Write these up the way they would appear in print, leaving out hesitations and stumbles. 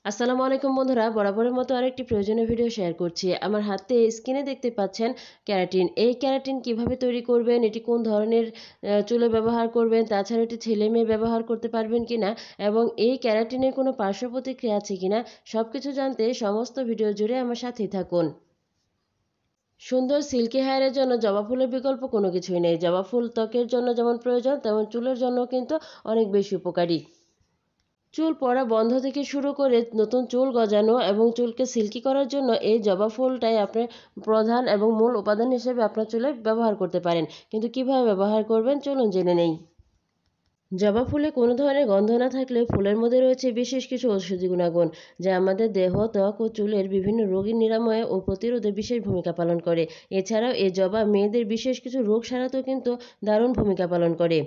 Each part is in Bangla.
আসসালামু আলাইকুম বন্ধুরা, বরাবরের মতো আরেকটি প্রয়োজনীয় ভিডিও শেয়ার করছি। আমার হাতে স্ক্রিনে দেখতে পাচ্ছেন ক্যারাটিন। এই ক্যারাটিন কিভাবে তৈরি করবেন, এটি কোন ধরনের চুলে ব্যবহার করবেন, তাছাড়া এটি ছেলে মেয়ে ব্যবহার করতে পারবেন কিনা এবং এই ক্যারাটিনের কোনো পার্শ্ব প্রতিক্রিয়া আছে কিনা সবকিছু জানতে সমস্ত ভিডিও জুড়ে আমার সাথেই থাকুন। সুন্দর সিল্কি হেয়ারের জন্য জবা ফুলের বিকল্প কোনো কিছুই নেই। জবা ফুল ত্বকের জন্য যেমন প্রয়োজন, তেমন চুলের জন্য কিন্তু অনেক বেশি উপকারী। চুল পড়া বন্ধ থেকে শুরু করে নতুন চুল গজানো এবং চুলকে সিল্কি করার জন্য এই জবা ফুলটাই আপনার প্রধান এবং মূল উপাদান হিসেবে আপনার চুলে ব্যবহার করতে পারেন। কিন্তু কিভাবে ব্যবহার করবেন চলুন জেনে নেই। জবা ফুলে কোনো ধরনের গন্ধ না থাকলেও ফুলের মধ্যে রয়েছে বিশেষ কিছু ঔষধি গুণাগুণ, যা আমাদের দেহ, ত্বক ও চুলের বিভিন্ন রোগের নিরাময়ে ও প্রতিরোধে বিশেষ ভূমিকা পালন করে। এছাড়াও এই জবা মেয়েদের বিশেষ কিছু রোগ সারাতেও কিন্তু দারুণ ভূমিকা পালন করে।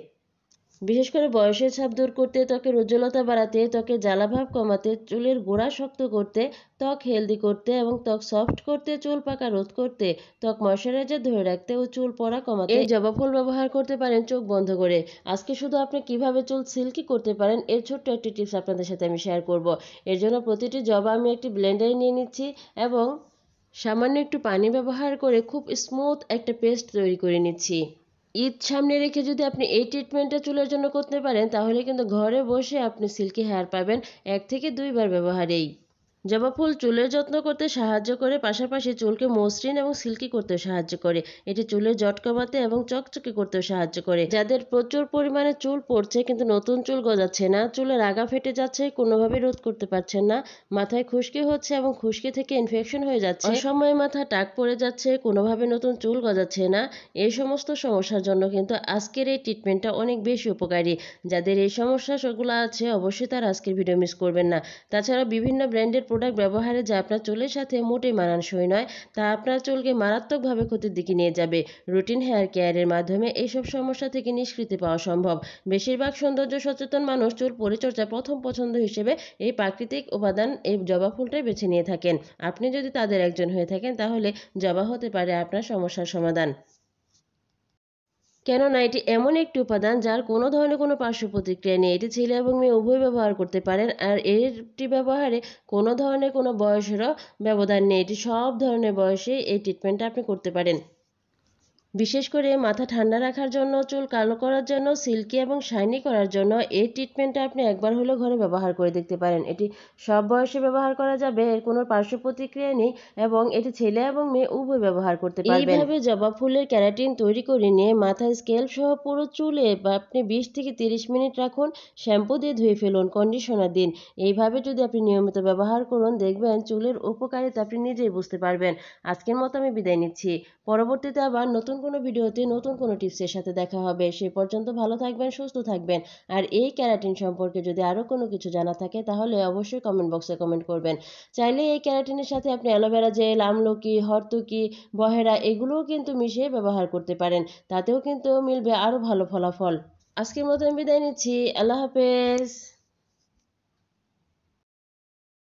বিশেষ করে বয়সের ছাপ দূর করতে, ত্বকের উজ্জ্বলতা বাড়াতে, ত্বকের জ্বালাভাব কমাতে, চুলের গোড়া শক্ত করতে, ত্বক হেলদি করতে এবং ত্বক সফট করতে, চুল পাকা রোধ করতে, ত্বক ময়শ্চারাইজার ধরে রাখতে ও চুল পড়া কমাতে এই জবা ফুল ব্যবহার করতে পারেন চোখ বন্ধ করে। আজকে শুধু আপনি কিভাবে চুল সিল্কি করতে পারেন এর ছোট্ট একটি টিপস আপনাদের সাথে আমি শেয়ার করব। এর জন্য প্রতিটি জবা আমি একটি ব্লেন্ডারে নিয়ে নিচ্ছি এবং সামান্য একটু পানি ব্যবহার করে খুব স্মুথ একটা পেস্ট তৈরি করে নিচ্ছি। ঈদ সামনে রেখে যদি আপনি এই ট্রিটমেন্টটা চুলের জন্য করতে পারেন, তাহলে কিন্তু ঘরে বসে আপনি সিল্কি হেয়ার পাবেন 1 থেকে 2 বার ব্যবহারেই। জবা ফুল চুলের যত্ন করতে সাহায্য করে, পাশাপাশি চুলকে মসৃণ এবং সিল্কি করতেও সাহায্য করে। এটি চুলের জট কমাতে এবং চকচকে করতেও সাহায্য করে। যাদের প্রচুর পরিমাণে চুল পড়ছে কিন্তু নতুন চুল গজাচ্ছে না, চুলের আগা ফেটে যাচ্ছে, কোনোভাবে রোধ করতে পারছেন না, মাথায় খুশকি হচ্ছে এবং খুশকি থেকে ইনফেকশন হয়ে যাচ্ছে, অসময়ে মাথা টাক পড়ে যাচ্ছে, কোনোভাবে নতুন চুল গজাচ্ছে না, এই সমস্ত সমস্যার জন্য কিন্তু আজকের এই ট্রিটমেন্টটা অনেক বেশি উপকারী। যাদের এই সমস্যা সেগুলো আছে অবশ্যই তার আজকের ভিডিও মিস করবেন না। তাছাড়া বিভিন্ন ব্র্যান্ডের প্রোডাক্ট ব্যবহারে যা আপনার চুলের সাথে মোটেই মানানসই নয়, তা আপনার চুলকে মারাত্মকভাবে ক্ষতির দিকে নিয়ে যাবে। রুটিন হেয়ার কেয়ারের মাধ্যমে এইসব সমস্যা থেকে নিষ্কৃতি পাওয়া সম্ভব। বেশিরভাগ সৌন্দর্য সচেতন মানুষ চুল পরিচর্যা প্রথম পছন্দ হিসেবে এই প্রাকৃতিক উপাদান, এই জবা ফুলটাই বেছে নিয়ে থাকেন। আপনি যদি তাদের একজন হয়ে থাকেন, তাহলে জবা হতে পারে আপনার সমস্যার সমাধান। কেননা এটি এমন একটি উপাদান যার কোনো ধরনের কোনো পার্শ্ব প্রতিক্রিয়া নেই। এটি ছেলে এবং মেয়ে উভয় ব্যবহার করতে পারেন, আর এটি ব্যবহারে কোনো ধরনের কোনো বয়সেরও ব্যবধান নেই। এটি সব ধরনের বয়সে এই ট্রিটমেন্টটা আপনি করতে পারেন। বিশেষ করে মাথা ঠান্ডা রাখার জন্য, চুল কালো করার জন্য, সিল্কি এবং শাইনি করার জন্য এই ট্রিটমেন্টটা আপনি একবার হলেও ঘরে ব্যবহার করে দেখতে পারেন। এটি সব বয়সে ব্যবহার করা যাবে, এর কোনো পার্শ্ব প্রতিক্রিয়া নেই এবং এটি ছেলে এবং মেয়ে উভয় ব্যবহার করতে পারবেন। এইভাবে জবা ফুলের ক্যারাটিন তৈরি করে নিয়ে মাথায় স্কেল্প সহ পুরো চুলে বা আপনি 20 থেকে 30 মিনিট রাখুন, শ্যাম্পু দিয়ে ধুয়ে ফেলুন, কন্ডিশনার দিন। এইভাবে যদি আপনি নিয়মিত ব্যবহার করুন, দেখবেন চুলের উপকারিতা আপনি নিজেই বুঝতে পারবেন। আজকের মতো আমি বিদায় নিচ্ছি। পরবর্তীতে আবার নতুন কোনো ভিডিওতে নতুন কোনো টিপসের সাথে দেখা হবে। সে পর্যন্ত ভালো থাকবেন, সুস্থ থাকবেন। আর এই ক্যারাটিন সম্পর্কে যদি আরও কোনো কিছু জানা থাকে, তাহলে অবশ্যই কমেন্ট বক্সে কমেন্ট করবেন। চাইলে এই ক্যারাটিনের সাথে আপনি অ্যালোভেরা জেল, আমলকি, হর্তকি, বহেরা এগুলোও কিন্তু মিশিয়ে ব্যবহার করতে পারেন। তাতেও কিন্তু মিলবে আরও ভালো ফলাফল। আজকের মতো আমি বিদায় নিচ্ছি। আল্লাহ হাফেজ।